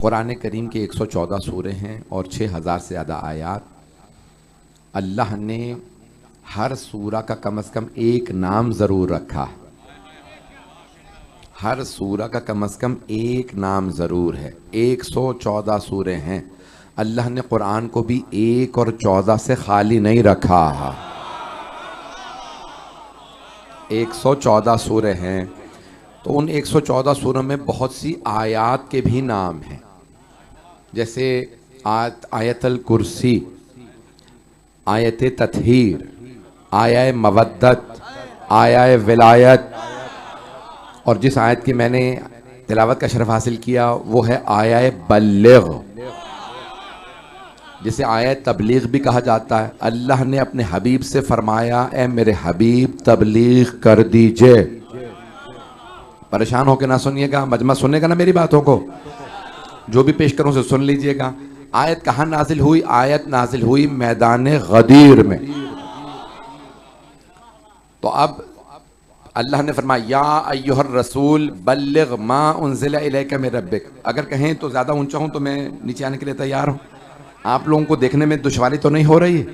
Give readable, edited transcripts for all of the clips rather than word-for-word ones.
कुरान करीम के 114 सूरे हैं और 6000 से ज़्यादा आयात। अल्लाह ने हर सूरा का कम से कम एक नाम ज़रूर रखा है। हर सूरा का कम से कम एक नाम ज़रूर है। 114 सूरे हैं। अल्लाह ने कुरान को भी 1 और 14 से खाली नहीं रखा है। 114 सूरे हैं तो उन 114 सूरों में बहुत सी आयात के भी नाम हैं, जैसे आयतल कुर्सी, आयत तत्हीर, आया मवद्दत, आया विलायत, और जिस आयत की मैंने तिलावत का शरफ हासिल किया वो है आया बल्लिग, जिसे आया तबलीग भी कहा जाता है। अल्लाह ने अपने हबीब से फरमाया, ए मेरे हबीब तबलीग कर दीजिए। परेशान होकर ना सुनिएगा, मजमा सुनेगा ना मेरी बातों को, जो भी पेश करूं उसे सुन लीजिएगा। आयत कहाँ नाजिल हुई? आयत नाजिल हुई मैदान गदीर में। तो अब अल्लाह ने फरमाया, या अय्युहर रसूल बल्लिग मा उन्ज़िला इलैका मिन रब्बिक। अगर कहें तो ज़्यादा ऊंचा हूं तो मैं नीचे आने के लिए तैयार हूं। आप लोगों को देखने में दुश्वारी तो नहीं हो रही है?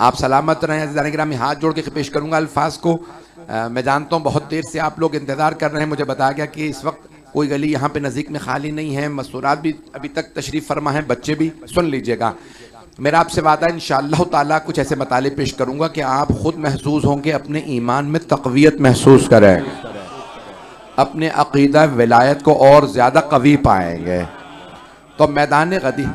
आप सलामत रहें। अज़ीज़ान किराम, हाथ जोड़ के पेश करूंगा अल्फाज को। मैं जानता हूं बहुत देर से आप लोग इंतज़ार कर रहे हैं। मुझे बताया गया कि इस वक्त कोई गली यहाँ पे नज़दीक में खाली नहीं है। मस्तूरात भी अभी तक तशरीफ़ फरमा है, बच्चे भी। सुन लीजिएगा, मेरा आपसे वादा है इंशाअल्लाह ताला कुछ ऐसे मताले पेश करूँगा कि आप खुद महसूस होंगे, अपने ईमान में तक़वियत महसूस करेंगे, अपने अक़ीदा विलायत को और ज़्यादा कवी पाएंगे। तो मैदान गदीर,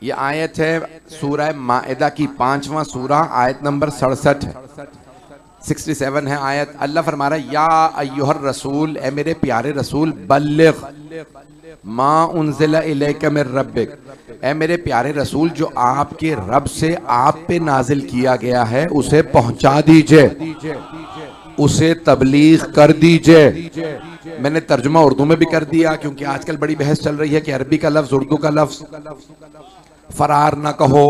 ये आयत है सूरह माइदा की 5वां सूरा, आयत नंबर 67 है, 67 है आयत। अल्लाह फरमा रहा है, या अय्युहर रसूल, ए मेरे प्यारे रसूल, बल्लिग मा उन्ज़िला इलैका मिन रब्बिक, ए मेरे प्यारे रसूल, जो आपके रब से आप पे नाजिल किया गया है उसे पहुंचा दीजिए, उसे तबलीग कर दीजिए। मैंने तर्जुमा उर्दू में भी कर दिया, क्योंकि आजकल बड़ी बहस चल रही है कि अरबी का लफ्ज उर्दू का लफ्ज। फरार ना कहो,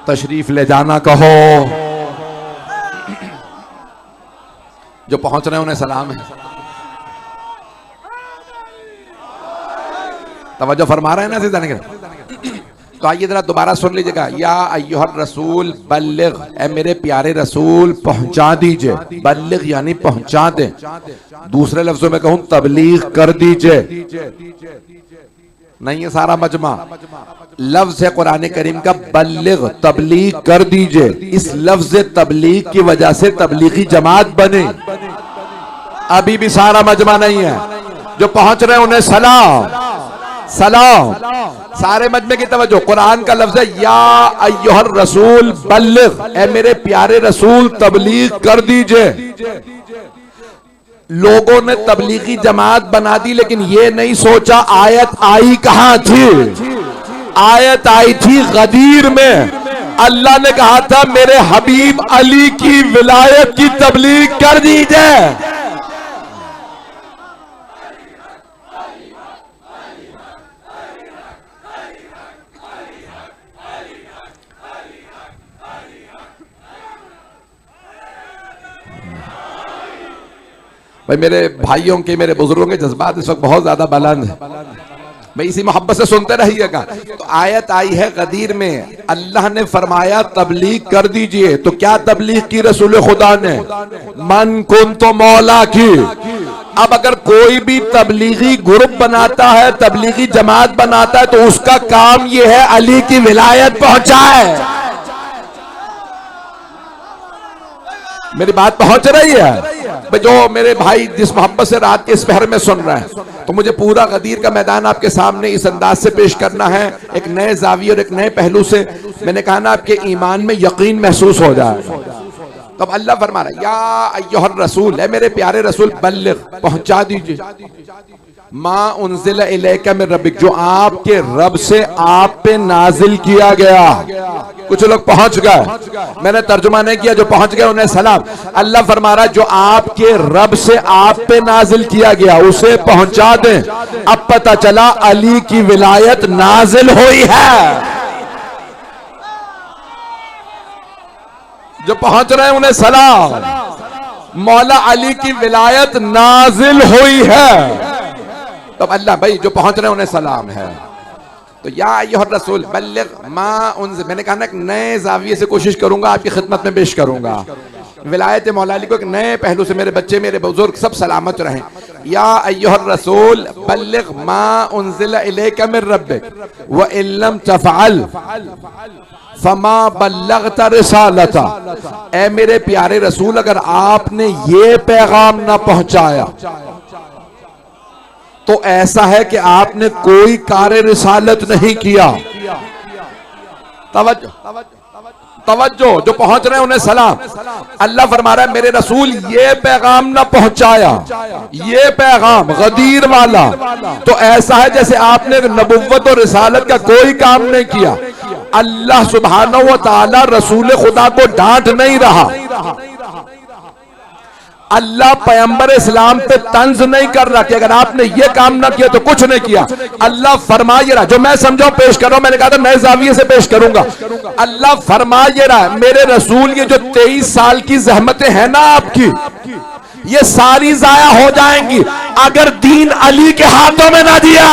तशरीफ ले जाना कहो। जो पहुंच रहे हैं उन्हें सलाम है। तवज्जो फरमा रहे हैं ना सीधा निकल। तो आइए जरा दोबारा सुन लीजिएगा, या अय्युहर रसूल बल्लिग, ए मेरे प्यारे रसूल पहुंचा दीजिए। बल्लिग यानी पहुंचा दें। दूसरे लफ्जों में कहूं तबलीग कर दीजिए। नहीं है सारा मजमा, लफ्ज है कुरान करीम का बल्लिग, तबलीग कर दीजिए। इस लफ्ज तबलीग की वजह से तबलीगी जमात बने। अभी भी सारा मजमा नहीं है। जो पहुंच रहे हैं उन्हें सलाम सलाम। सारे मजमे की तवज्जो। कुरान का लफ्ज है या अय्युहर रसूल बल्लिग, ए मेरे प्यारे रसूल तबलीग कर दीजिए। लोगों ने तबलीगी जमात बना दी, लेकिन ये नहीं सोचा आयत आई कहां थी। आयत आई थी गदीर में। अल्लाह ने कहा था मेरे हबीब अली की विलायत की तबलीग कर दीजिए। भाई मेरे भाइयों के, मेरे बुजुर्गों के जज्बात इस वक्त बहुत ज्यादा बुलंद है। भाई इसी मोहब्बत से सुनते रहिएगा। तो आयत आई है गदीर में, अल्लाह ने फरमाया तबलीग कर दीजिए। तो क्या तबलीग की रसूल खुदा ने? मन कुन तो मौला की। अब अगर कोई भी तबलीगी ग्रुप बनाता है, तबलीगी जमात बनाता है, तो उसका काम यह है अली की विलायत पहुंचाए। मेरी बात पहुंच रही है? जो मेरे भाई जिस मोहब्बत से रात के इस पहर में सुन रहे हैं, तो मुझे पूरा गदीर का मैदान आपके सामने इस अंदाज से पेश करना है, एक नए जाविये और एक नए पहलू से। मैंने कहा ना, आपके ईमान में यकीन महसूस हो जाए। तो अब अल्लाह फरमा रहा है, या अय्युहर रसूल, है मेरे प्यारे रसूल, बल्लिग पहुंचा दीजिए, मा उन्ज़िला इलैका मिन रब्बिक, जो आपके रब से आप पे नाजिल किया गया। कुछ लोग पहुंच गए, मैंने तर्जुमा नहीं किया, जो पहुंच गए उन्हें सलाम। अल्लाह फरमा रहा है जो आपके रब से आप पे नाजिल किया गया उसे पहुंचा दें। अब पता चला अली की विलायत नाजिल हुई है। जो पहुंच रहे हैं उन्हें सलाम। मौला अली की विलायत नाजिल हुई है। तो अल्लाह भाई जो पहुंच रहे हैं उन्हें सलाम है। तो या अय्युहर रसूल बल्लिग मा उनज़िल, मैंने कहा ना एक नए जाविये से कोशिश करूंगा आपकी खिदमत में पेश करूंगा विलायत मौला अली को एक नए पहलू से। मेरे बच्चे मेरे बुजुर्ग सब सलामत रहें। या अय्युहर रसूल बल्लिग मा उनज़िला इलैका मिन रब्बिक व इल्लम तफ़अल फमा बल्लगता रिसालता। ऐ मेरे प्यारे रसूल अगर आपने ये पैगाम ना पहुंचाया तो ऐसा है कि आपने कोई कार्य रिसालत नहीं किया। तवज्जो तवज्जो, जो पहुंच रहे हैं उन्हें सलाम। अल्लाह फरमा रहा है मेरे रसूल ये पैगाम ना पहुंचाया, ये पैगाम गदीर वाला, तो ऐसा है जैसे आपने नबुव्वत और रिसालत का कोई काम नहीं किया। अल्लाह सुब्हानहू व तआला रसूल खुदा को डांट नहीं रहा, अल्लाह पैगंबर इस्लाम पे तंज नहीं कर रहा कि अगर आपने ये काम ना किया तो कुछ नहीं किया। अल्लाह फरमाए रहा, जो मैं समझाऊं पेश कर रहा हूं, मैंने कहा था नए जाविये से पेश करूंगा। अल्लाह फरमाए रहा मेरे रसूल ये जो 23 साल की जहमतें हैं ना आपकी, ये सारी जाया हो जाएंगी अगर दीन अली के हाथों में ना दिया।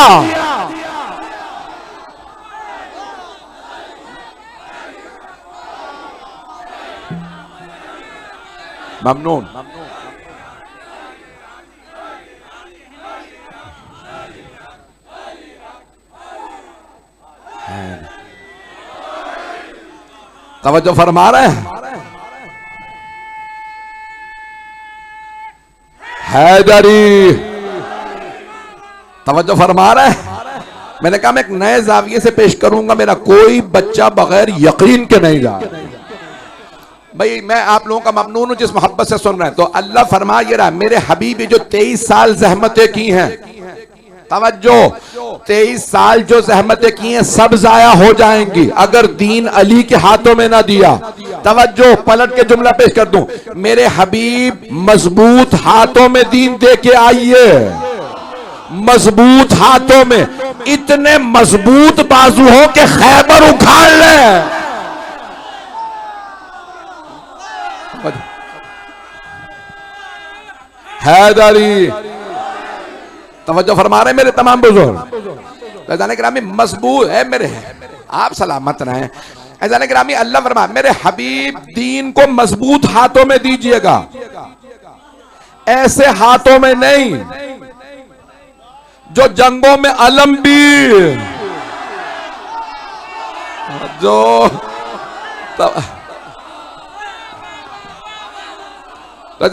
ममनून। तवज्जो फरमा रहे हैं। हैदरी तवज्जो फरमा रहे हैं। मैंने कहा मैं एक नए जाविये से पेश करूंगा, मेरा कोई बच्चा बगैर यकीन के नहीं जा। भाई मैं आप लोगों का ममनून हूं जिस मोहब्बत से सुन रहे हैं। तो अल्लाह फरमा ये रहा मेरे हबीब जो 23 साल जहमतें की हैं, तवज्जो 23 साल जो जहमतें की हैं सब जाया हो जाएंगी अगर दीन अली के हाथों में ना दिया। तवज्जो पलट के जुमला पेश कर दूं, मेरे हबीब मजबूत हाथों में दीन दे के आइए, मजबूत हाथों में, इतने मजबूत बाजू हो के खैबर उखाड़ ले। हैदरी तवज्जो फरमा रहे मेरे तमाम बुजुर्ग। जाने ग्रामी मजबूत है मेरे, आप सलामत रहें। जाने ग्रामी अल्लाह फरमा मेरे हबीब दीन को मजबूत हाथों में दीजिएगा, ऐसे हाथों में नहीं जो जंगों में अलमबीर, जो तो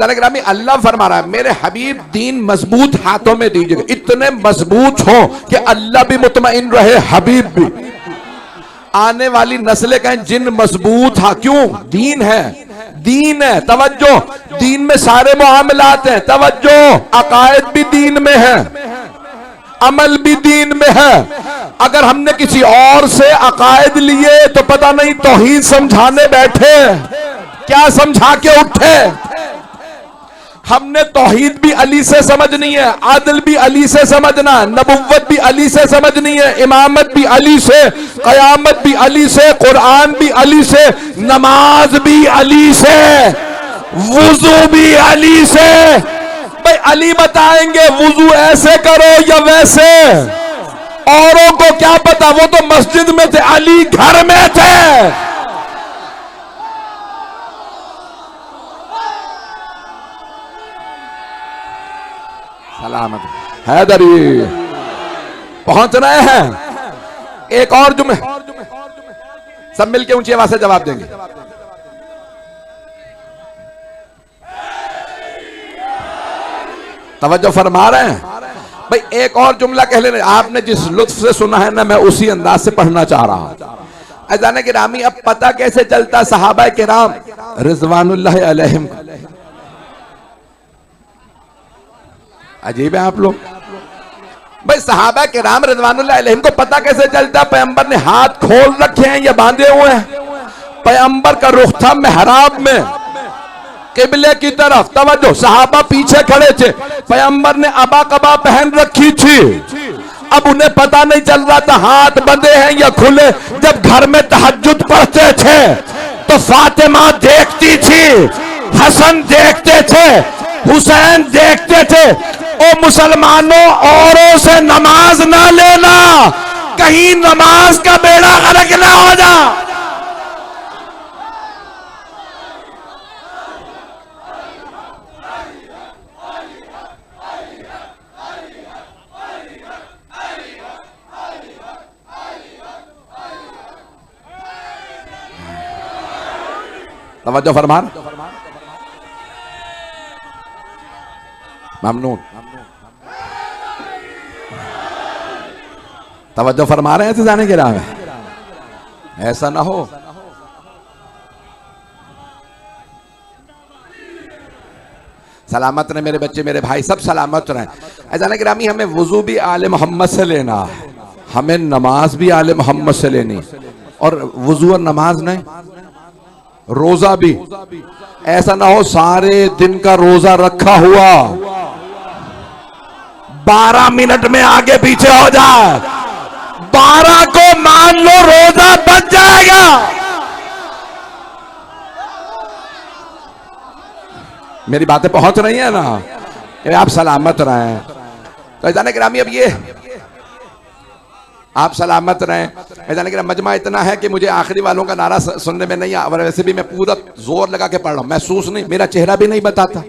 ग्रामी अल्लाह फरमा रहा है मेरे हबीब दीन मजबूत हाथों में दीजिएगा, इतने मजबूत हो कि अल्लाह भी मुतमईन रहे, हबीब भी। आने वाली नस्लें कहें जिन मजबूत हा, क्यों? दीन है, दीन है। तवज्जो दीन में सारे मुआमलात हैं। तवज्जो अकायद भी दीन में है, अमल भी दीन में है। अगर हमने किसी और से अकायद लिए तो पता नहीं तौहीद समझाने बैठे, क्या समझा के उठे। हमने तौहीद भी अली से समझनी है, आदिल भी अली से समझना, नबुव्वत भी अली से समझनी है, इमामत भी अली से, कयामत भी अली से, कुरान भी अली से, नमाज भी अली से, वुजू भी अली से। भाई अली बताएंगे वुजू ऐसे करो या वैसे, औरों को क्या पता, वो तो मस्जिद में थे, अली घर में थे। सलामत हैदरी पहुंच रहे हैं। एक और जुम्मे सब मिलके ऊंची आवाज से जवाब देंगे। तवज्जो फरमा रहे हैं भाई, एक और जुमला कह लेने। आपने जिस लुत्फ से सुना है ना, मैं उसी अंदाज से पढ़ना चाह रहा हूं। अज़ान किरामी अब पता कैसे चलता सहाबा किराम रिज़वानुल्लाह अलैहिम, अजीब है आप लोग। भाई सहाबा किराम रिज़वानुल्लाह अलैहिम को पता कैसे चलता? पैगंबर ने हाथ खोल रखे हैं या बांधे हुए हैं? पैगंबर का रुख था मेहराब में किबले की तरफ। तवज्जो सहाबा पीछे खड़े थे, पैगंबर ने अबा कबा पहन रखी थी। अब उन्हें पता नहीं चल रहा था हाथ बंधे हैं या खुले। जब घर में तहज्जुद पढ़ते थे तो फातिमा देखती थी हसन देखते थे, हुसैन देखते थे। ओ मुसलमानों, औरों से नमाज ना लेना, कहीं नमाज का बेड़ा गर्क ना हो जा। तवज्जो फरमान, ममनून, तवज्जो फरमा रहे हैं तो जाने के राह में ऐसा ना हो। सलामत रहे मेरे बच्चे, मेरे भाई सब सलामत रहे। ऐसा गिरामी, हमें वजू भी आले मोहम्मद से लेना है, हमें नमाज भी आले मोहम्मद से लेनी। और वजू और नमाज नहीं, रोजा भी। ऐसा ना हो सारे दिन का रोजा रखा हुआ 12 मिनट में आगे पीछे हो जाए, 12 को मान लो रोजा बच जाएगा। मेरी बातें पहुंच रही है ना? आप सलामत रहें। तो ऐसा गिरामी, अब ये आप सलामत रहें। ऐसा नहीं, मजमा इतना है कि मुझे आखिरी वालों का नारा सुनने में नहीं आ, वैसे भी मैं पूरा जोर लगा के पढ़ रहा हूं, महसूस नहीं, मेरा चेहरा भी नहीं बताता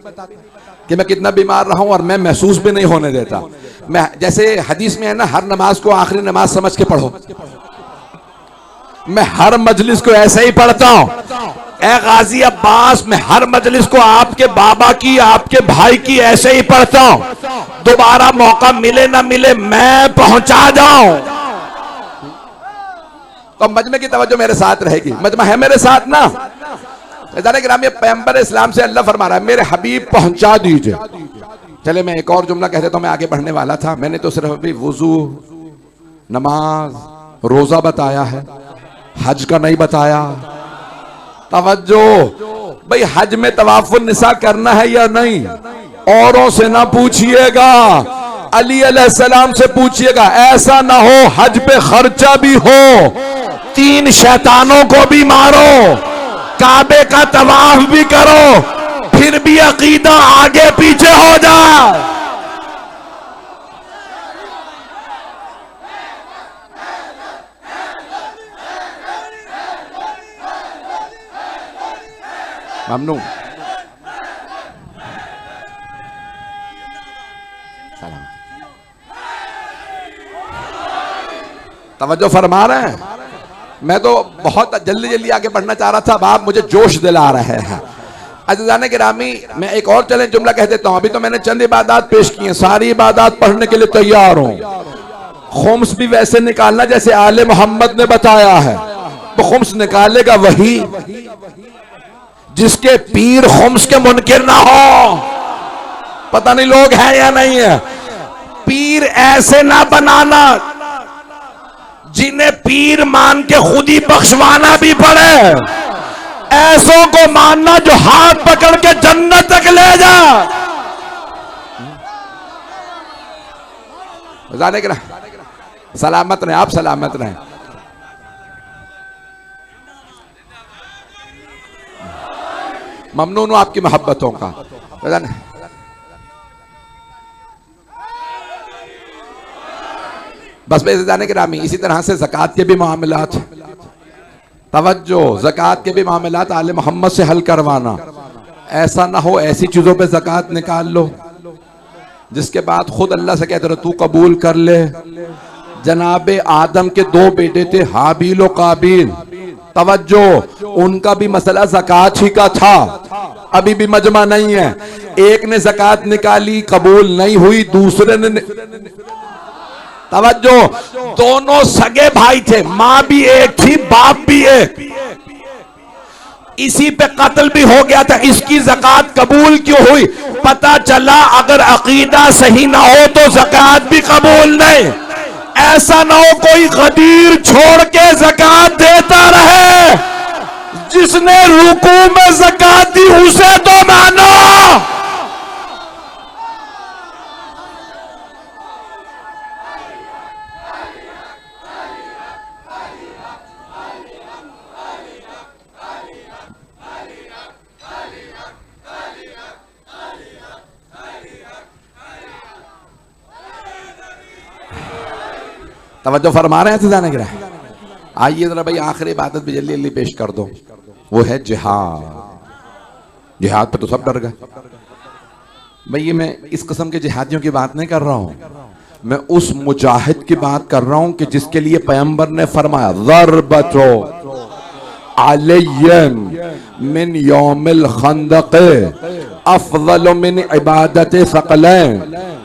कि मैं कितना बीमार रहा हूं, और मैं महसूस भी नहीं होने देता। मैं जैसे हदीस में है ना, हर नमाज को आखिरी नमाज समझ के पढ़ो, मैं हर मजलिस को ऐसे ही पढ़ता हूं। ए गाजी अब्बास, मैं हर मजलिस को आपके बाबा की, आपके भाई की ऐसे ही पढ़ता हूं। दोबारा मौका मिले ना मिले मैं पहुंचा जाऊं। तो मजमे की तवज्जो मेरे साथ रहेगी, मजमा है मेरे साथ ना। ग्रामीण पैगंबर इस्लाम से अल्लाह फरमा रहा है, मेरे हबीब पहुंचा दीजिए। चले मैं एक और जुमला कह देता हूं, मैं आगे बढ़ने वाला था। मैंने तो सिर्फ अभी वुजू, नमाज, रोजा बताया है, हज का नहीं बताया। तवज्जो भाई, हज में तवाफुन निसा करना है या नहीं, औरों से ना पूछिएगा, अली अलैहिस्सलाम से पूछिएगा। ऐसा ना हो हज पे खर्चा भी हो, 3 शैतानों को भी मारो, काबे का तवाफ भी करो, फिर भी अकीदा आगे पीछे हो जाए। ममनू तवज्जो फरमा रहे हैं। मैं तो बहुत जल्दी जल्दी आगे बढ़ना चाह रहा था, अब आप मुझे जोश दिला रहे हैं। अज़ीज़ाने गिरामी, मैं एक और चैलेंज जुमला कह देता हूं। अभी तो मैंने चंद इबादत पेश की हैं, सारी इबादत पढ़ने के लिए तैयार हूं। खुम्स भी वैसे निकालना जैसे आले मोहम्मद ने बताया है। तो खुम्स निकालेगा वही जिसके पीर खुम्स के मुनकिर ना हो। पता नहीं लोग हैं या नहीं है। पीर ऐसे ना बनाना जिन्हें पीर मान के खुद ही बख्शवाना भी पड़े, ऐसों को मानना जो हाथ पकड़ के जन्नत तक ले जा। जाने के ना, सलामत रहे आप, सलामत रहे। ममनून हूं आपकी मोहब्बतों का। बस वैसे जाने के रामी, इसी तरह से ज़कात के भी मामलात, तवज्जो, ज़कात के भी मामलात आले मोहम्मद से हल करवाना। ऐसा ना हो ऐसी चीजों पे ज़कात निकाल लो जिसके बाद खुद अल्लाह से कहते रहो तू कबूल कर ले। जनाबे आदम के 2 बेटे थे, हाबील और काबील। तवज्जो, उनका भी मसला ज़कात ही का था। अभी भी मजमा नहीं है। एक ने ज़कात निकाली, कबूल नहीं हुई, दूसरे ने तवज्जो, दोनों सगे भाई थे, मां भी एक थी, बाप भी एक। इसी पे कत्ल भी हो गया था। इसकी ज़कात कबूल क्यों हुई? पता चला अगर अकीदा सही ना हो तो ज़कात भी कबूल नहीं। ऐसा ना हो कोई गदीर छोड़ के ज़कात देता रहे। जिसने रुकू में ज़कात दी उसे तो मानो। तवज्जो फरमा रहे हैं जाने गिरा। आइए जरा भाई आखिरी इबादत भी जल्दी जल्दी पेश कर दो, वो है जिहाद। जिहाद पे तो सब डर गए भाई। ये मैं इस किस्म के जिहादियों की बात नहीं कर रहा हूं, मैं उस मुजाहिद की बात कर रहा हूं कि जिसके लिए पैगंबर ने फरमाया ज़रबतो अलय्यन मिन यौमिल खंदक़ अफ़ज़ल मिन इबादत सकलैन।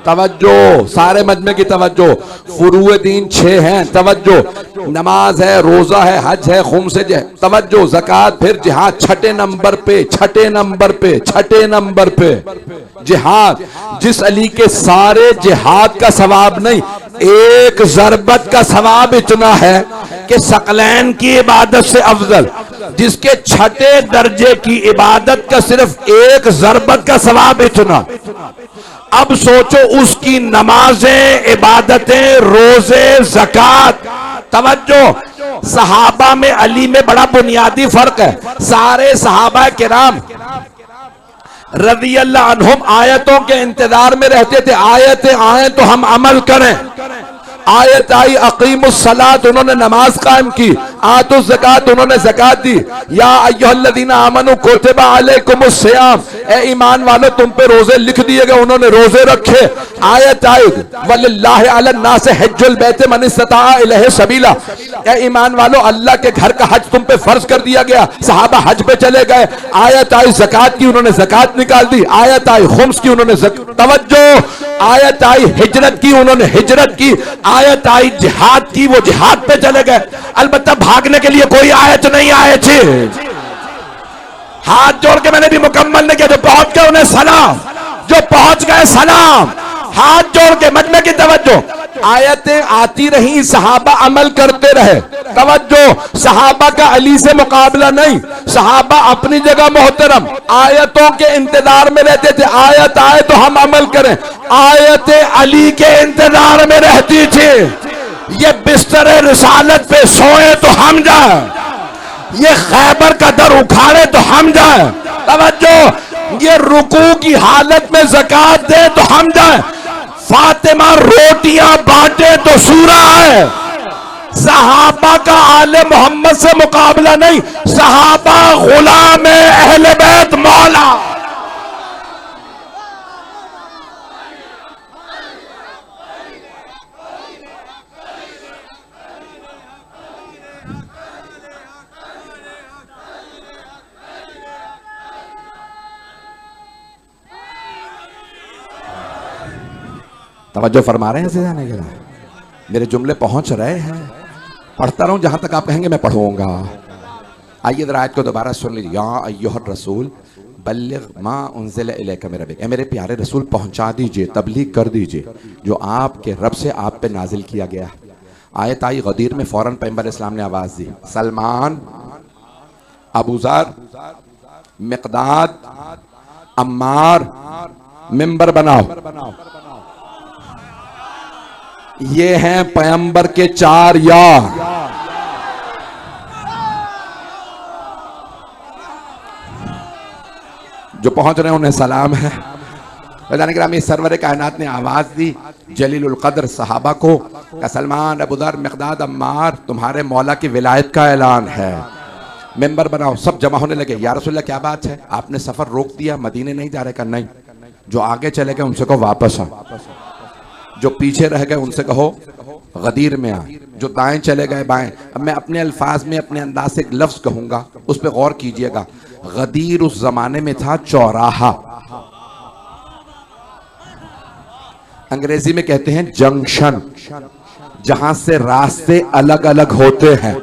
तवज्जो, सारे मजमे की तवज्जो। फुरूए दीन 6 हैं, तवज्जो। नमाज है, रोजा है, हज है, खुम्स है, तवज्जो, ज़कात, फिर जिहाद छठे नंबर पे, छठे नंबर पे, छठे नंबर पे जिहाद। जिस अली के सारे जिहाद का सवाब नहीं, एक ज़रबत का सवाब इतना है कि सकलैन की इबादत से अफजल, जिसके छठे दर्जे की इबादत का सिर्फ एक ज़रबत का सवाब इतना। अब सोचो उसकी नमाजें, इबादतें, रोजे, ज़कात। तवज्जो, सहाबा में अली में बड़ा बुनियादी फर्क है। सारे सहाबा किराम रज़ी अल्लाह अन्हुम आयतों के इंतजार में रहते थे, आयतें आए तो हम अमल करें। आयत आई अकीमुस सलात, उन्होंने नमाज कायम की। आतुज़ ज़कात, उन्होंने ज़कात दी। या अय्युहल्लज़ीना आमनू कुतिबा अलैकुमुस सियाम, ए ईमान वालों तुम पे रोजे लिख दिए गए, उन्होंने रोजे रखे। आयत आई वलिल्लाहि अलन नास हज्जुल बैत मन इस्तता इलैहि सबीला, ए ईमान वालों अल्लाह के घर का हज तुम पे फर्ज कर दिया गया। सहाबा हज पे चले गए। आयत आई ज़कात की, उन्होंने ज़कात निकाल दी। आयत आई खुम्स की, उन्होंने तवज्जो, आयत आई हिजरत की, उन्होंने हिजरत की। आयत आई जिहाद की, वो जिहाद पे चले गए। अलबत्ता भागने के लिए कोई आयत नहीं आए थे। हाथ जोड़ के मैंने भी मुकम्मल नहीं किया, जो पहुंच गए उन्हें सलाम, जो पहुंच गए सलाम। हाथ जोड़ के मजमे की तवज्जो। आयतें आती रही, सहाबा अमल करते रहे। तवज्जो, सहाबा का अली से मुकाबला नहीं, सहाबा अपनी जगह मोहतरम, आयतों के इंतजार में रहते थे। आयत आए तो हम अमल करें, आयतें अली के इंतजार में रहती थी। ये बिस्तर रिसालत पे सोए तो हम जाए, ये खैबर का दर उखाड़े तो हम जाए। तवज्जो, ये रुकू की हालत में ज़कात दे तो हम जाए। फातिमा रोटियां बांटे तो सूरा है। सहाबा का आले मोहम्मद से मुकाबला नहीं, सहाबा गुलाम अहले बैत मौला। तवज्जो फरमा रहे हैं से जाने के लिए, मेरे जुमले पहुंच रहे हैं। पढ़ता रहूं, जहां तक आप कहेंगे मैं पढ़ूंगा। आइए जरा आयत को दोबारा सुन लीजिए। या अय्युहर रसूल बल्लिग मा उन्ज़िला इलैका मिन रब्बिक, मेरे प्यारे रसूल पहुंचा दीजिए, तबलीग कर दीजिए जो आपके रब से आप पे नाजिल किया गया। आयत आई गदीर में, फौरन पैगंबर इस्लाम ने आवाज दी, सलमान, अबू ज़र, मिक़दाद, अम्मार, मिंबर बनाओ। ये हैं पैगंबर के 4 यार। जो पहुंच रहे हैं उन्हें सलाम है। वज़ान-ए-किराम, सरवर कायनात ने आवाज दी जलीलुल क़द्र सहाबा को, सलमान, अबू ज़र, मिक़दाद, अम्मार, तुम्हारे मौला की विलायत का ऐलान है, मेंबर बनाओ। सब जमा होने लगे। या रसूलल्लाह क्या बात है, आपने सफर रोक दिया, मदीने नहीं जा रहे? का नहीं, जो आगे चले गए उनसे कहो वापस आ, जो पीछे रह गए उनसे कहो गदीर में आ, जो दाएं चले गए बाएं। अब मैं अपने अल्फाज में, अपने अंदाज से एक लफ्ज कहूंगा, उस पर गौर कीजिएगा। गदीर उस जमाने में था चौराहा, अंग्रेजी में कहते हैं जंक्शन, जहां से रास्ते अलग अलग होते हैं।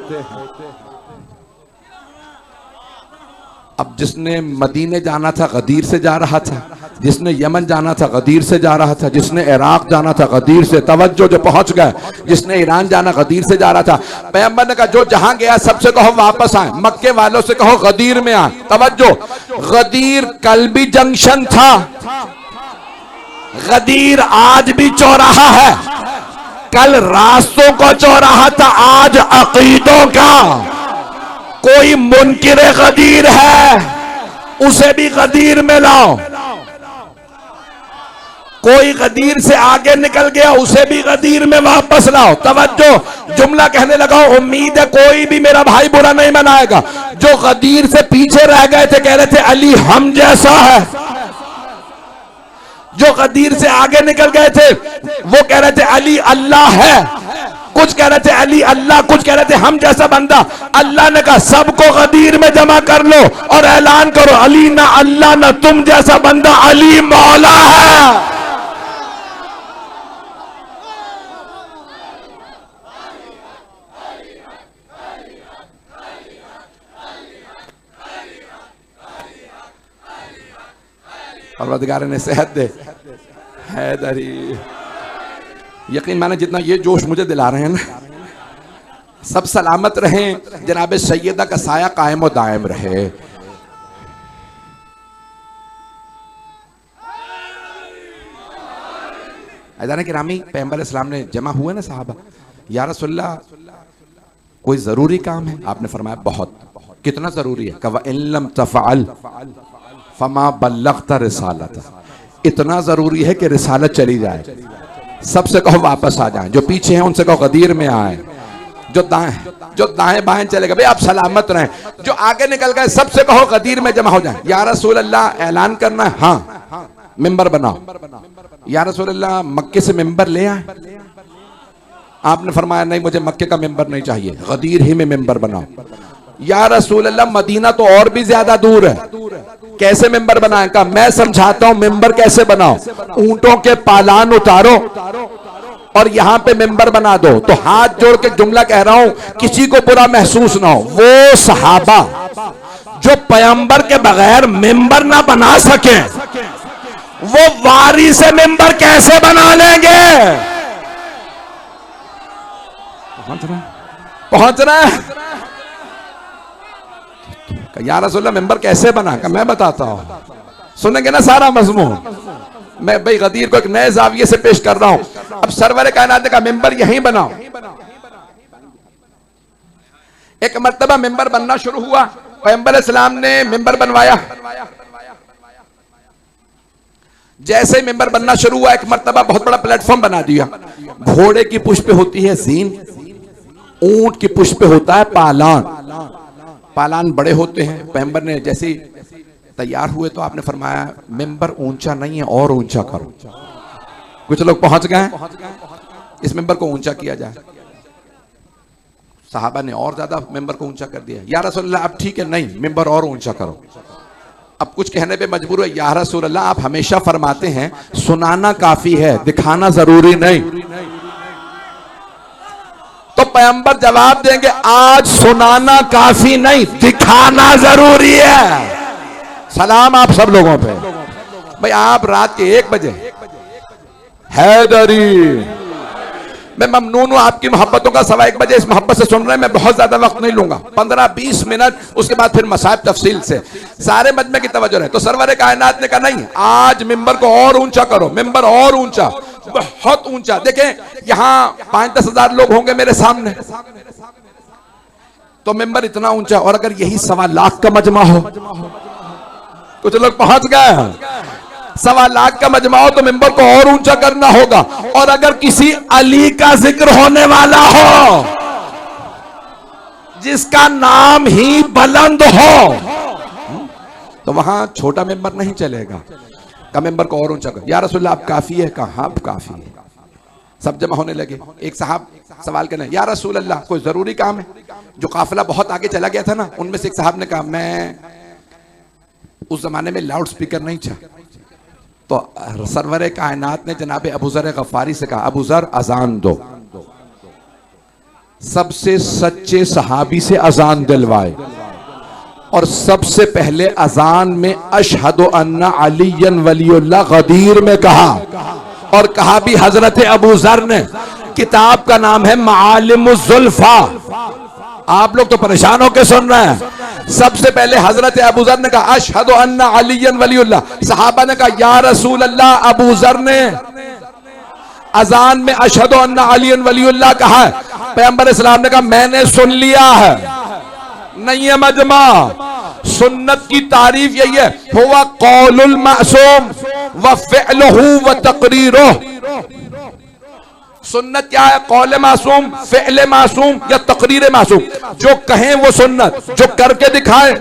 अब जिसने मदीने जाना था गदीर से जा रहा था, जिसने यमन जाना था गदीर से जा रहा था, जिसने इराक जाना था गदीर से, तवज्जो, जो पहुंच गए, जिसने ईरान जाना गदीर से जा रहा था। पैगंबर ने कहा जो जहां गया सबसे कहो वापस आए, मक्के वालों से कहो गदीर में आ। तवज्जो, गदीर कल भी जंक्शन था, गदीर आज भी चौराहा है। कल रास्तों का चौराहा था, आज अकीदों का। कोई मुनकिर गदीर है, उसे भी गदीर में लाओ। कोई गदीर से आगे निकल गया उसे भी गदीर में वापस लाओ। तवज्जो, जुमला कहने लगा, उम्मीद है कोई भी मेरा भाई बुरा नहीं मनाएगा। जो गदीर से पीछे रह गए थे कह रहे थे अली हम जैसा है, जो गदीर से आगे निकल गए थे वो कह रहे थे अली अल्लाह है, कुछ कह रहे थे अली अल्लाह, कुछ कह रहे थे हम जैसा बंदा। अल्लाह ने कहा सबको गदीर में जमा कर लो और ऐलान करो अली ना अल्लाह ना तुम जैसा बंदा, अली मौला है। परवरदिगार ने सेहत दे हैदरी। यकीन माने जितना ये जोश मुझे दिला रहे हैं ना, सब सलामत रहें, जनाब सैयदा का साया कायम और दायम रहे। अज़ान किरामी पैगंबर इस्लाम ने जमा हुए ना साहबा, या रसूलल्लाह कोई जरूरी काम है? आपने फरमाया बहुत। कितना जरूरी है? कवा इल्लम तफ़अल फमा बल्लग़्ता रिसालत। इतना जरूरी है कि रिसालत चली जाए, सबसे कहो वापस आ जाएं, जो पीछे हैं उनसे कहो गदीर में आए, जो दाएं बाएं चले गए भाई आप सलामत रहें, जो आगे निकल गए सबसे कहो गदीर में जमा हो जाएं। या रसूल अल्लाह ऐलान करना है, हाँ मिंबर बनाओ। या रसूल अल्लाह मक्के से मिंबर ले आए? आपने फरमाया नहीं मुझे मक्के का मिंबर नहीं चाहिए, गदीर ही में मिंबर बनाओ। या रसूल अल्लाह मदीना तो और भी ज्यादा दूर है, कैसे मिंबर बनाए? का मैं समझाता हूं मिंबर कैसे बनाओ। ऊंटों के पालान उतारो और यहां पे मिंबर बना दो। तो हाथ जोड़ के जुमला कह रहा हूं, किसी को बुरा महसूस ना हो। वो सहाबा जो पैगंबर के बगैर मिंबर ना बना सके, वो वारी से मिंबर कैसे बना लेंगे? पहुंच रहा है? या रसूलल्लाह मेंबर कैसे बना? का मैं बताता हूं, सुनेंगे ना सारा मजमून। मैं भाई गदीर को एक नए जाविये से पेश कर रहा हूं। अब सरवर कायनात का मेंबर यहीं बनाओ। एक मर्तबा मेंबर बनना शुरू हुआ, पैगंबर इस्लाम ने मेंबर बनवाया। जैसे ही मेंबर बनना शुरू हुआ, एक मर्तबा बहुत बड़ा प्लेटफॉर्म बना दिया। घोड़े की पुष्प पे होती है जीन, ऊंट की पुष्प पे होता है पालान। पालान बड़े होते हैं। पैगंबर ने जैसे तैयार हुए तो आपने फरमाया मेंबर ऊंचा नहीं है और ऊंचा करो। कुछ लोग पहुंच गए, इस मेंबर को ऊंचा किया जाए। साहबा ने और ज्यादा मेंबर को ऊंचा कर दिया। या रसूलल्लाह अब ठीक है, नहीं मेंबर और ऊंचा करो। अब कुछ कहने पे मजबूर है। या रसूलल्लाह आप हमेशा फरमाते हैं सुनाना काफी है, दिखाना जरूरी नहीं। तो पैगंबर जवाब देंगे आज सुनाना काफी नहीं, दिखाना जरूरी है। सलाम आप सब लोगों पे। भाई आप रात के 1 बजे हैदरी, मैं ममनून हूं आपकी मोहब्बतों का। 1:15 बजे इस मोहब्बत से सुन रहे हैं। मैं बहुत ज्यादा वक्त नहीं लूंगा, 15-20 मिनट, उसके बाद फिर मसाइब तफसील से सारे मजमे की तवज्जो रहे। तो सरवर कायनात ने कहा नहीं आज मिंबर को और ऊंचा करो, मिंबर और ऊंचा, बहुत ऊंचा। देखें यहां 5-10 हजार लोग होंगे मेरे सामने, तो मिंबर इतना ऊंचा। और अगर यही 1.25 लाख का मजमा हो, कुछ लोग पहुंच गए, 1.25 लाख का मजमा हो तो मिंबर को और ऊंचा करना होगा। और अगर किसी अली का जिक्र होने वाला हो, जिसका नाम ही बुलंद हो, तो वहां छोटा मिंबर नहीं चलेगा, का मिंबर को और ऊंचा कर। या रसूलल्लाह आप काफी है? कहा आप काफी है। सब जमा होने लगे। एक साहब सवाल करने, या रसूल अल्लाह कोई जरूरी काम है? जो काफिला बहुत आगे चला गया था ना, उनमें से एक साहब ने कहा मैं उस जमाने में लाउड स्पीकर नहीं था। तो सरवर कायनात ने जनाब अबू ज़र गफ़ारी से कहा अबू ज़र अजान दो। सबसे सच्चे सहाबी से अजान दिलवाए और सबसे पहले अजान में अशहदु अन्ना अलीयन वलीउल्लाह गदीर में कहा, और कहा भी हजरत अबू ज़र ने। किताब का नाम है मालिमुज़ ज़ुल्फ़ा। आप लोग तो परेशान होकर सुन रहे हैं। सबसे पहले हजरत अबू ज़र ने कहा अशहदु अन्ना अलीयन वलीउल्लाह। सहाबा ने कहा या रसूल अल्लाह अबू ज़र ने अजान में अशहदु अन्ना अलीयन वलीउल्लाह कहा है। पैगंबर इस्लाम ने कहा मैंने सुन लिया है, नहीं है मजमा। सुन्नत की तारीफ यही है, हुवा कौलुल मासूम व फ़िअलुहु व तक़रीरुहु। सुन्नत क्या है? कौल मासूम, फ़िअल मासूम या तक़रीर मासूम। जो कहें वो सुन्नत, जो करके दिखाए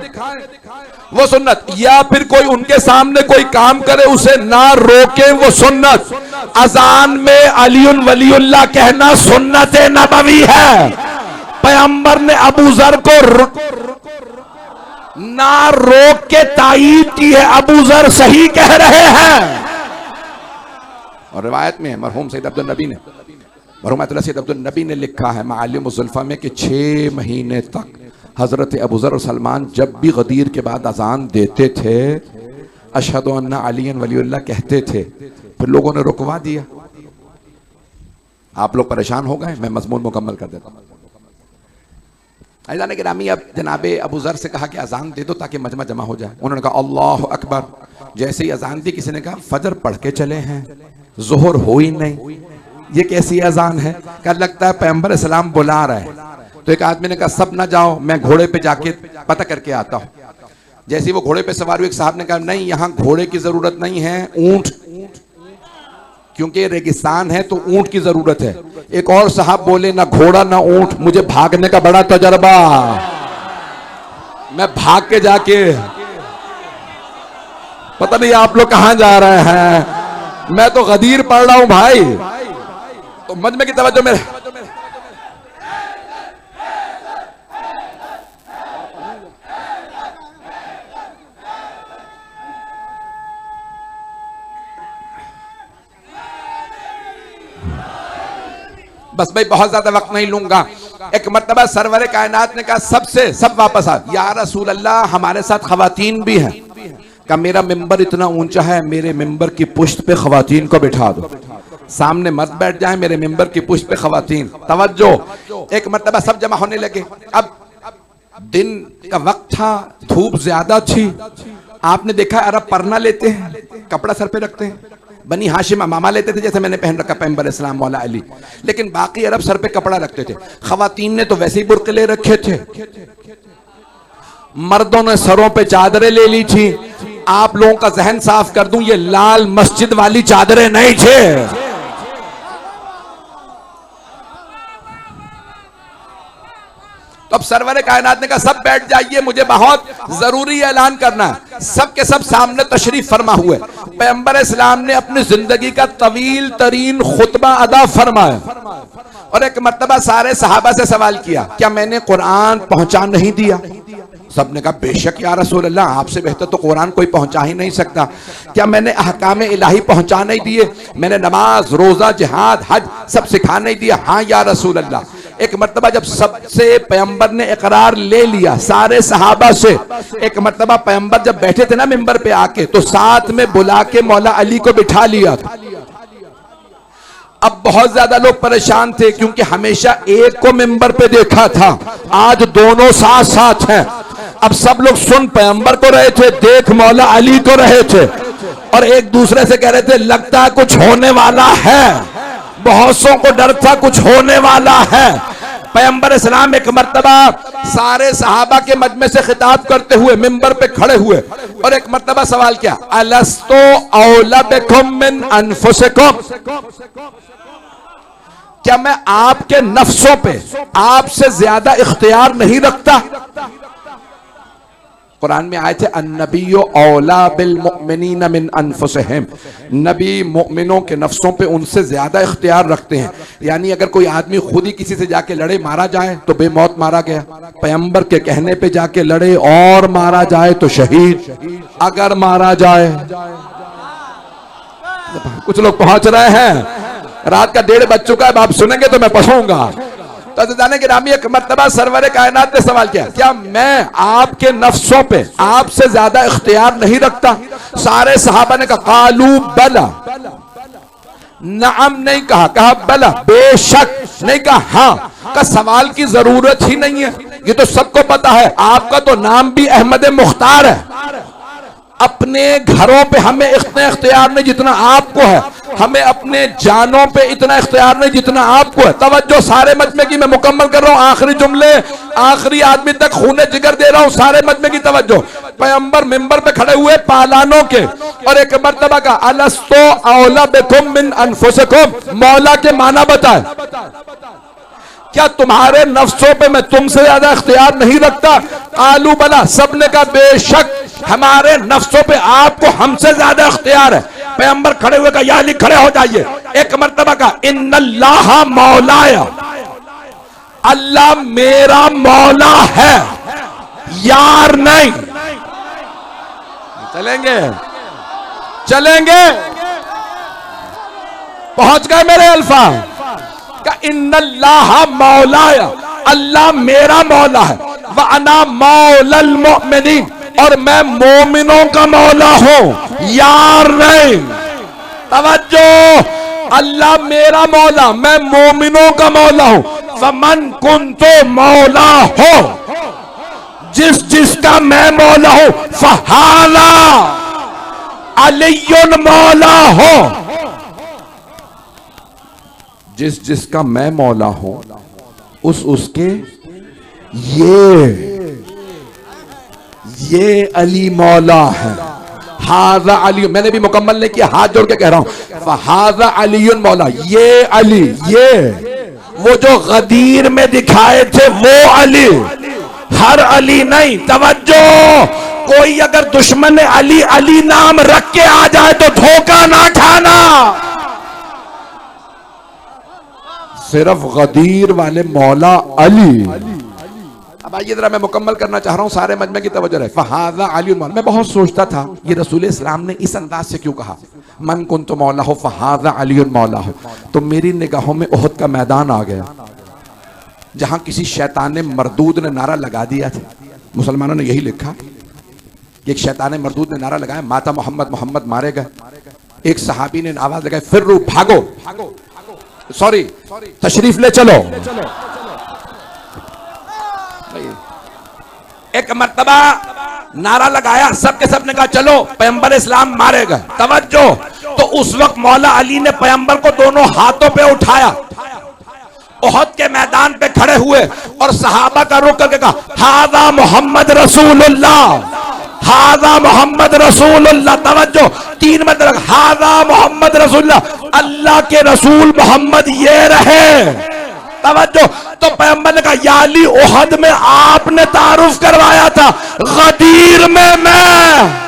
वो सुन्नत, या फिर कोई उनके सामने कोई काम करे उसे ना रोके वो सुन्नत। अजान में अलीउन वलीउल्लाह कहना सुन्नत नबवी है। पैगंबर ने अबू जर को ना रोक के तायीद की है, अबू जर सही कह रहे हैं। और रिवायत में है मरहूम सैयद अब्दुल नबी ने, मरहूम सैयद अब्दुल नबी ने लिखा है मालिम ज़ुल्फ़ा में कि 6 महीने तक हजरत अबू ज़र और सलमान जब भी गदीर के बाद अजान देते थे अशहदु अन्ना अलीयन वलीउल्लाह कहते थे। फिर लोगों ने रुकवा दिया। आप लोग परेशान हो गए, मैं मजमून मुकम्मल कर देता हूं। अज़ान गिरामी, अब जनाबे अबू ज़र से कहा कि अजान दे दो ताकि मजमा जमा हो जाए। उन्होंने कहा अल्लाह अकबर। जैसे ही अजान दी, किसी ने कहा फजर पढ़ के चले हैं, जोहर हो ही नहीं, ये कैसी अजान है? क्या लगता है पैगंबर इस्लाम बुला रहा है। तो एक आदमी ने कहा सब ना जाओ, मैं घोड़े पे जाके पता करके आता हूं। जैसे ही वो घोड़े पे सवार हुए, एक साहब ने कहा नहीं, यहां घोड़े की जरूरत नहीं है, ऊंट, क्योंकि रेगिस्तान है तो ऊंट की जरूरत है। एक और साहब बोले ना घोड़ा ना ऊंट, मुझे भागने का बड़ा तजर्बा, मैं भाग के जाके, पता नहीं आप लोग कहां जा रहे हैं, मैं तो गदीर पढ़ रहा हूं भाई। तो मजमे की तवज्जो मेरे, बस भाई बहुत ज्यादा वक्त नहीं लूंगा। एक मर्तबा सरवरे कायनात ने कहा सब वापस आ, या रसूल अल्लाह हमारे साथ खवातीन भी हैं। का मेरा मिंबर इतना ऊंचा है, मेरे मिंबर की पुश्त पे खवातीन को बिठा दो, सामने मत बैठ जाए, मेरे मिंबर की पुश्त पे खवातीन। तवज्जो, एक मर्तबा सब जमा होने लगे। अब दिन का वक्त था, धूप ज्यादा थी। आपने देखा अरब परना लेते हैं, कपड़ा सर पे रखते हैं। बनी हाशिम अमामा लेते थे, जैसे मैंने पहन रखा पैगंबर इस्लाम मौला अली, लेकिन बाकी अरब सर पे कपड़ा रखते थे। खवातीन ने तो वैसे ही बुर्के ले रखे थे, मर्दों ने सरों पे चादरें ले ली थी। आप लोगों का जहन साफ कर दूं, ये लाल मस्जिद वाली चादरें नहीं थे। अब सरवर कायनात ने कहा सब बैठ जाइए, मुझे बहुत जरूरी ऐलान करना है। सब के सब सामने तशरीफ फरमा हुए। पैगंबर इस्लाम ने अपनी जिंदगी का तवील तरीन खुतबा अदा फरमाया और एक मर्तबा सारे सहाबा से सवाल किया, क्या मैंने कुरान पहुंचा नहीं दिया? सबने कहा बेशक या रसूल अल्लाह, आपसे बेहतर तो कुरान कोई पहुंचा ही नहीं सकता। क्या मैंने अहकाम इलाही पहुंचा नहीं दिए? मैंने नमाज, रोजा, जिहाद, हज सब सिखा नहीं दिया? हाँ या रसूल अल्लाह। एक मर्तबा जब सबसे पैगंबर ने इकरार ले लिया सारे सहाबा से, एक मर्तबा पैगंबर जब बैठे थे ना मिंबर पे आके, तो साथ में बुला के मौला अली को बिठा लिया था। अब बहुत ज्यादा लोग परेशान थे क्योंकि हमेशा एक को मिंबर पे देखा था, आज दोनों साथ साथ हैं। अब सब लोग सुन पैगंबर को रहे थे, देख मौला अली को रहे थे, और एक दूसरे से कह रहे थे लगता है कुछ होने वाला है। बहुत सौ को डर था कुछ होने वाला है। पैगंबर इस्लाम एक मर्तबा सारे सहाबा के मजमे से खिताब करते हुए मिंबर पे खड़े हुए और एक मर्तबा सवाल किया, अलस्तु औला बिकुम मिन अनफुसिकुम, क्या मैं आपके नफ्सों पे आपसे ज्यादा इख्तियार नहीं रखता? कुरान में आए थे अन्नबियो औला बिल मुमिनीन मिन अनफुसिहिम, नबी मुमिनों के नफ्सों पे उनसे ज्यादा इख्तियार रखते हैं। यानी अगर कोई आदमी खुद ही किसी से जाके लड़े, मारा जाए तो बेमौत मारा गया, पैगंबर के कहने पे जाके लड़े और मारा जाए तो शहीद, अगर मारा जाए। कुछ लोग पहुंच रहे हैं, रात का 1:30 बज चुका है, आप सुनेंगे तो मैं पढ़ूंगा। तो जाने के नामी एक मर्तबा सरवर कायनात ने सवाल किया, क्या मैं आपके नफ्सों पे आपसे ज्यादा इख्तियार नहीं रखता? सारे सहाबा ने कहा कालू बला, नाम नहीं कहा, कहा बला, बेशक नहीं कहा हाँ, का सवाल की जरूरत ही नहीं है, ये तो सबको पता है। आपका तो नाम भी अहमद मुख्तार है, अपने घरों पे हमें इतना इख्तियार नहीं जितना आपको है, हमें अपने जानों पे इतना इख्तियार नहीं जितना आपको है। तवज्जो सारे मजमे की मैं मुकम्मल कर रहा हूं, आखिरी जुमले, आखिरी आदमी तक खूने जिगर दे रहा हूं, सारे मजमे की तवज्जो। पैगंबर मिंबर पे खड़े हुए पालानों के, और एक मर्तबा का अलस्तो औला बिकुम मिन अनफुसिकुम, मौला के माना बताए, क्या तुम्हारे नफ्सों पे मैं तुमसे ज्यादा इख्तियार नहीं रखता? कालू बला, सबने कहा बेशक हमारे नफ्सों पे आपको हमसे ज्यादा इख्तियार है। पैगंबर खड़े हुए का या अली खड़े हो जाइए। एक मर्तबा का इन्नल्लाह मौलाया, अल्लाह मेरा मौला है, यार नहीं। चलेंगे चलेंगे, पहुंच गए मेरे अल्फाज का इन्नल्लाह मौलाया, अल्लाह मेरा मौला है, व अना मौलल मोमिनीन, और मैं मोमिनों का मौला हूं, यार नहीं। तवज्जो, अल्लाह मेरा मौला, मैं मोमिनों का मौला हूं। फमन कुंतो मौला हो, जिस जिसका मैं मौला हूं, फहाला अलीयुन मौला हो, जिस जिसका मैं मौला हूं उसके ये अली मौला है। हाजा अली, मैंने भी मुकम्मल नहीं किया, हाथ जोड़ के कह रहा हूं, हाजा अलीयुन मौला, ये अली, ये वो जो गदीर में दिखाए थे वो अली, हर अली नहीं। तवज्जो, कोई अगर दुश्मन अली अली नाम रख के आ जाए तो धोखा ना खाना, सिर्फ गदीर वाले मौला अली। अब आइए जरा मैं मुकम्मल करना चाह रहा हूं, सारे मजमे की तवज्जो रहे। फहाजा अली मौला, मैं बहुत सोचता था ये रसूल इस्लाम ने इस अंदाज से क्यों कहा, मन कुन तो मौला हो फहाजा अली मौला हो। तो मेरी निगाहों में उहद का मैदान आ गया, जहां किसी शैतान मरदूद ने नारा लगा दिया था। मुसलमानों ने यही लिखा, एक शैतान मरदूद ने नारा लगाया, माता मोहम्मद, मोहम्मद मारे गए। एक सहाबी ने आवाज लगाई, फिर्रू, भागो, सॉरी तशरीफ ले चलो। एक मर्तबा नारा लगाया, सबके सब ने कहा चलो, पैगंबर इस्लाम मारे गए। तवज्जो, तो उस वक्त मौला अली ने पैगंबर को दोनों हाथों पे उठाया, उहद के मैदान पे खड़े हुए और सहाबा का रुख करके कहा, हाजा मोहम्मद रसूलुल्लाह, हाजा मोहम्मद रसूलुल्लाह। तवज्जो, 3 मतलब हाजा मोहम्मद रसूलुल्लाह, अल्लाह के रसूल मोहम्मद ये रहे। तवज्जो, तो पैगंबर ने कहा, या अली उहद में आपने तारुफ करवाया था, गदीर में मैं।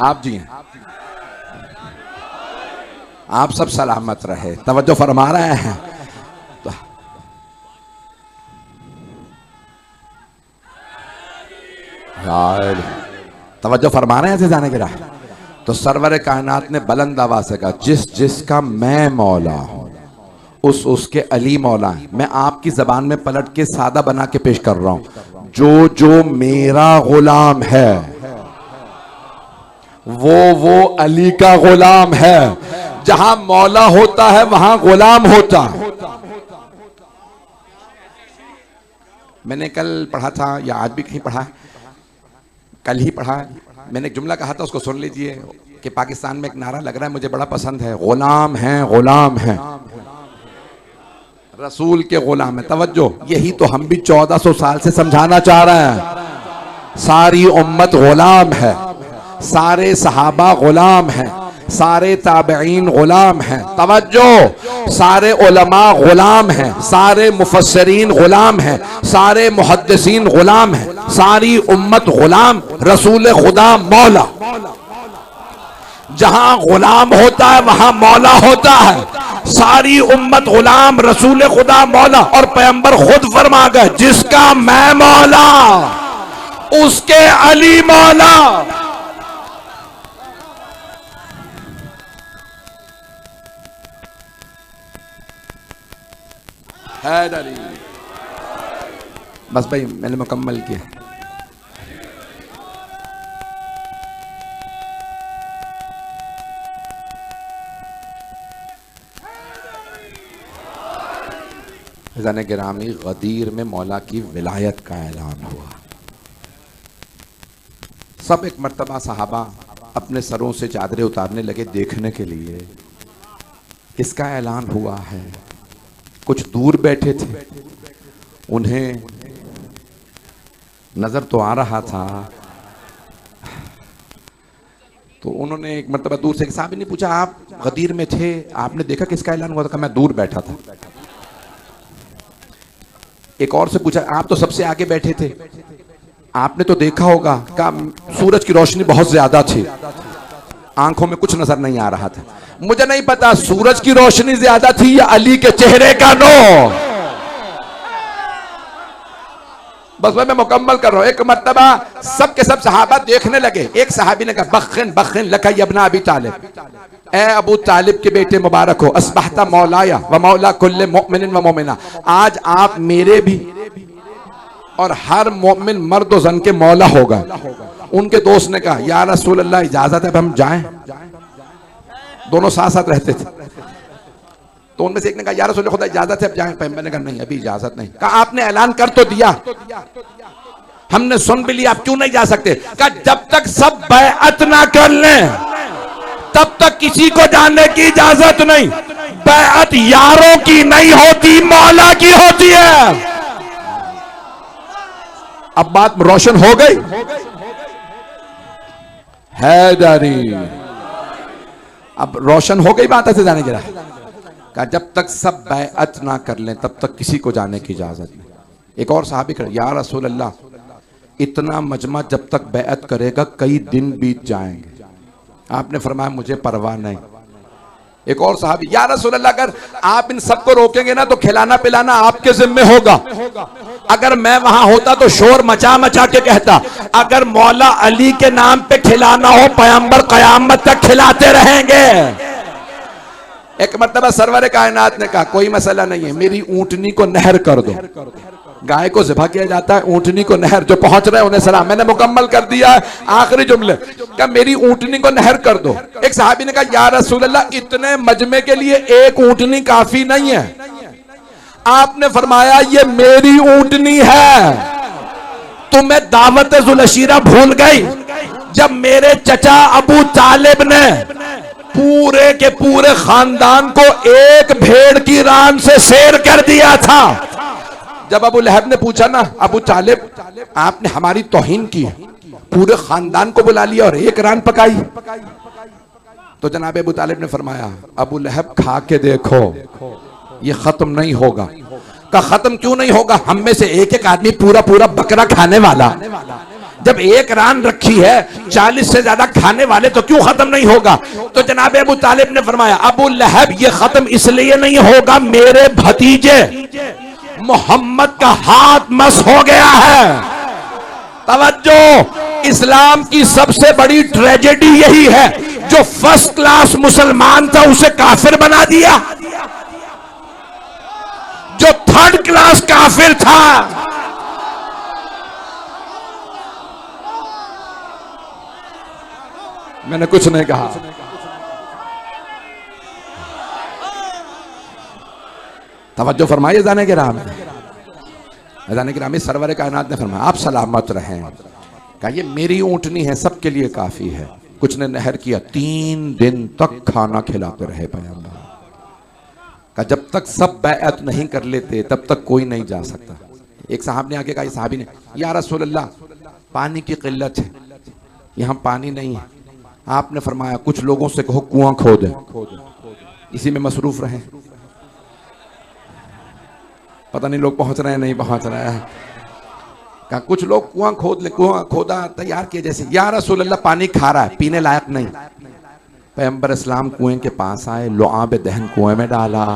आप जी हैं, आप सब सलामत रहे। तवज्जो फरमा रहे हैं, तवज्जो फरमा रहे हैं जाने के राह। तो सरवर कायनात ने बुलंद आवाज से कहा, जिस जिसका मैं मौला हूं उसके अली मौला है। मैं आपकी जबान में पलट के सादा बना के पेश कर रहा हूं, जो जो मेरा गुलाम है वो अली का गुलाम है। जहां मौला होता है वहां गुलाम होता है। मैंने कल पढ़ा था, या आज भी कहीं पढ़ा, कल ही पढ़ा, मैंने एक जुमला कहा था, उसको सुन लीजिए कि पाकिस्तान में एक नारा लग रहा है, मुझे बड़ा पसंद है, गुलाम हैं, गुलाम हैं, रसूल के गुलाम है। तवज्जो, यही तो हम भी 1400 साल से समझाना चाह रहे हैं। सारी उम्मत गुलाम है, सारे सहाबा गुलाम हैं, सारे ताबईन गुलाम हैं। तवज्जो, सारे उलमा गुलाम हैं, सारे मुफस्सिरीन गुलाम हैं, सारे मुहद्दिसीन गुलाम हैं, सारी उम्मत गुलाम, रसूल खुदा मौला। जहां गुलाम होता है वहां मौला होता है। सारी उम्मत गुलाम, रसूल खुदा मौला। और पैगंबर खुद फरमा गए, जिसका मैं मौला उसके अली मौला। बस भाई मैंने मुकम्मल किया। फ़ैज़ान गिरामी, गदीर में मौला की विलायत का ऐलान हुआ। सब एक मर्तबा सहाबा अपने सरों से चादरें उतारने लगे देखने के लिए, इसका ऐलान हुआ है। कुछ दूर बैठे थे, उन्हें नजर तो आ रहा था, तो उन्होंने एक मर्तबा दूर से एक साहब ने पूछा, आप गदीर में थे, आपने देखा किसका ऐलान हुआ था? कहा मैं दूर बैठा था। एक और से पूछा, आप तो सबसे आगे बैठे थे, आपने तो देखा होगा। कहा सूरज की रोशनी बहुत ज्यादा थी, आंखों में कुछ नजर नहीं आ रहा था। मुझे नहीं पता सूरज की रोशनी ज्यादा थी या अली के चेहरे का नूर। बस मैं मुकम्मल कर रहा हूं। एक मर्तबा सब के सब सहाबा देखने लगे। एक सहाबी ने कहा, बखिन बखिन लका इब्न अबी तालिब, ए अबू तालिब के बेटे मुबारक हो, अस्बहता मौलाया व मौला कुल्ले मुमिनिन व मोमिना, आज आप मेरे भी और हर मोमिन मर्द व जन के मौला होगा। उनके दोस्त ने कहा, या रसूल अल्लाह इजाजत है हम जाएं? दोनों साथ साथ रहते थे, तो उनमें से एक ने कहा, या रसूल खुदा इजाजत है अब जाएं? पैगंबर ने कहा, नहीं अभी इजाजत नहीं। कहा आपने ऐलान कर तो दिया, हमने सुन भी लिया, आप क्यों नहीं जा सकते? कहा जब तक सब बैअत ना कर लें तब तक किसी को जाने की इजाजत नहीं। बैअत यारों की नहीं होती, मौला की होती है। अब बात रोशन हो गई। हैदरी, अब रोशन हो गई बात। ऐसे जाने गिरा कहा जब तक सब बैअत ना कर लें तब तक किसी को जाने की इजाजत नहीं। एक और साहबी कर, या रसूल अल्लाह इतना मजमा जब तक बैअत करेगा कई दिन बीत जाएंगे। आपने फरमाया मुझे परवाह नहीं। एक और साहबी, या रसूल अल्लाह अगर आप इन सबको रोकेंगे ना तो खिलाना पिलाना आपके जिम्मे होगा। अगर मैं वहां होता तो शोर मचा मचा के कहता, अगर मौला अली के नाम पे खिलाना हो पैगंबर कयामत तक खिलाते रहेंगे। एक मर्तबा सरवर कायनात ने कहा, कोई मसला नहीं है, मेरी ऊंटनी को नहर कर दो। गाय को ज़िबा किया जाता है, ऊंटनी को नहर। जो पहुंच रहे उन्हें सलाम, मैंने मुकम्मल कर दिया आखिरी जुमले। क्या मेरी ऊंटनी को नहर कर दो। एक सहाबी ने कहा, या रसूल अल्लाह इतने मजमे के लिए एक ऊंटनी काफी नहीं है। आपने फरमाया ये मेरी ऊंटनी है। तुम्हें दावत जुलशीरा भूल गई जब मेरे चचा अबू तालिब ने पूरे के पूरे खानदान को एक भेड़ की रान से शेर कर दिया था। जब अबू लहब ने पूछा ना, अबू तालिब आपने हमारी तौहीन की, पूरे खानदान को बुला लिया और एक रान पकाई, तो जनाब अबू तालिब ने फरमाया, अबू लहब खा के देखो ये खत्म नहीं होगा। का खत्म क्यों नहीं होगा? हम में से एक एक आदमी पूरा पूरा बकरा खाने वाला, जब एक रान रखी है 40 से ज्यादा खाने वाले, तो क्यों खत्म नहीं होगा? तो जनाब अबू तालिब ने फरमाया, अबू लहब ये खत्म इसलिए नहीं होगा, मेरे भतीजे मोहम्मद का हाथ मस हो गया है। तवज्जो, इस्लाम की सबसे बड़ी ट्रेजेडी यही है, जो फर्स्ट क्लास मुसलमान था उसे काफिर बना दिया, जो थर्ड क्लास काफिर था मैंने कुछ नहीं कहा। तवज्जो फरमाइए, जाने के राम जाने के राम सरवर कायनात ने फरमाया, आप सलामत रहें। कहा ये मेरी ऊंटनी है, सबके लिए काफी है। कुछ ने नहर किया, 3 दिन तक खाना खिलाते रहे पैगंबर। कहा जब तक सब बैअत नहीं कर लेते तब तक कोई नहीं जा सकता। एक साहब ने आगे कहा, साहबी ने, या रसूल अल्लाह पानी की किल्लत है, यहाँ पानी नहीं है। आपने फरमाया कुछ लोगों से कहो कुआं खोदें, इसी में मसरूफ रहें। पता नहीं लोग पहुंच रहे हैं नहीं पहुंच रहे हैं। कहा कुछ लोग कुआं खोद ले, कुआं खोदा तैयार किए जैसे। या रसूल अल्लाह पानी खारा है, पीने लायक नहीं। पैगंबर इस्लाम कुएं के पास आए, लुआब दहन कुएं में डाला।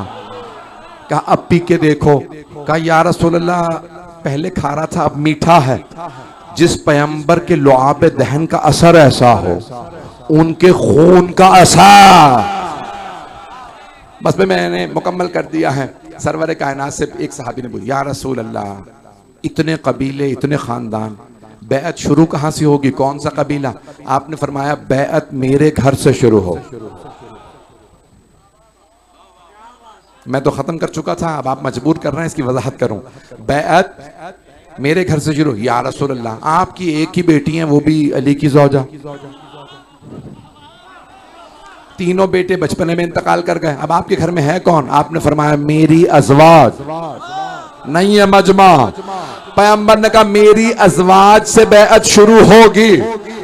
कहा अब पी के देखो। कहा या रसूल अल्लाह पहले खारा था अब मीठा है। जिस पैगंबर के लुआब दहन का असर ऐसा हो, उनके खून का असर। बस में मैंने मुकम्मल कर दिया है। सरवर कायनात से एक सहाबी ने बोला, या रसूल अल्लाह इतने कबीले इतने खानदान, बैअत शुरू कहाँ से होगी? कौन सा कबीला? आपने फरमाया बैअत मेरे घर से शुरू हो। मैं तो खत्म कर चुका था, अब आप मजबूर कर रहे हैं इसकी वजाहत करूं। बैअत मेरे घर से शुरू। या रसूल अल्लाह, आपकी एक ही बेटी है, वो भी अली की ज़ौजा। तीनों बेटे बचपने में इंतकाल कर गए, अब आपके घर में है कौन? आपने फरमाया मेरी अज़वाज, नहीं है मजमा। पैगंबर ने कहा मेरी अज़वाज से बैअत शुरू होगी।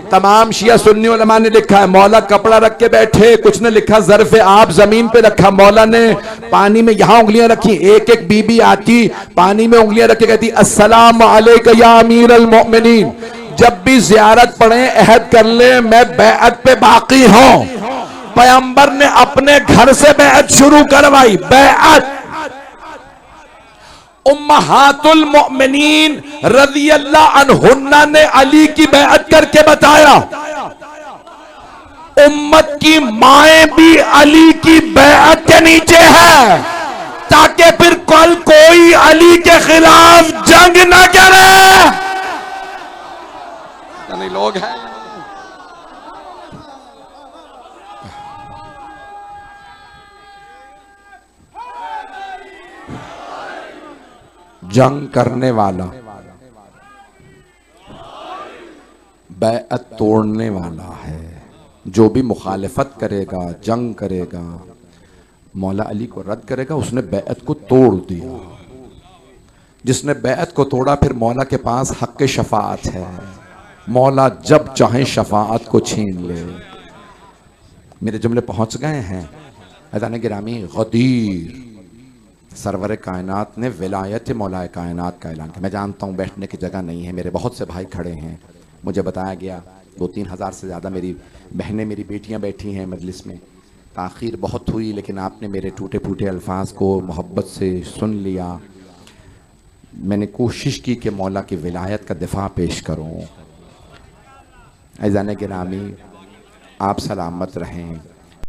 तमाम शिया सुन्नी उलमा ने लिखा है, मौला कपड़ा रख के बैठे, कुछ ने लिखा ज़र्फ़ आप जमीन पे रखा, मौला ने पानी में यहां उंगलियां रखी। एक एक बीबी आती पानी में उंगलियां रख के कहती अस्सलाम अलैका या अमीर अल मोमिनीन, जब भी ज़ियारत पढ़े अहद कर ले मैं बैअत पे बाकी हूं। पैगंबर ने अपने घर से बैअत शुरू करवाई। बैअत उम्महातुल मोमिनीन रज़ियल्लाहु अन्हुन्ना ने अली की बैअत करके बताया, उम्मत की माएं भी अली की बैअत के नीचे है, ताकि फिर कल कोई अली के खिलाफ जंग न करे। नहीं लोग हैं जंग करने वाला, बैअत तोड़ने वाला है। जो भी मुखालिफत करेगा, जंग करेगा, मौला अली को रद्द करेगा, उसने बैअत को तोड़ दिया। जिसने बैअत को तोड़ा फिर मौला के पास हक़ शफाअत है, मौला जब चाहे शफाअत को छीन ले। मेरे जुमले पहुंच गए हैं? अज़ान गिरामी, गदीर सरवर कायनात ने विलायत मौलाए कायनात का ऐलान किया। मैं जानता हूँ बैठने की जगह नहीं है, मेरे बहुत से भाई खड़े हैं, मुझे बताया गया 2-3 हज़ार से ज़्यादा मेरी बहनें, मेरी बेटियाँ बैठी हैं मजलिस में। ताख़ीर बहुत हुई, लेकिन आपने मेरे टूटे फूटे अल्फाज को मोहब्बत से सुन लिया। मैंने कोशिश की कि मौला की विलायत का दिफा पेश करूँ। अज़ान गिरामी, आप सलामत रहें।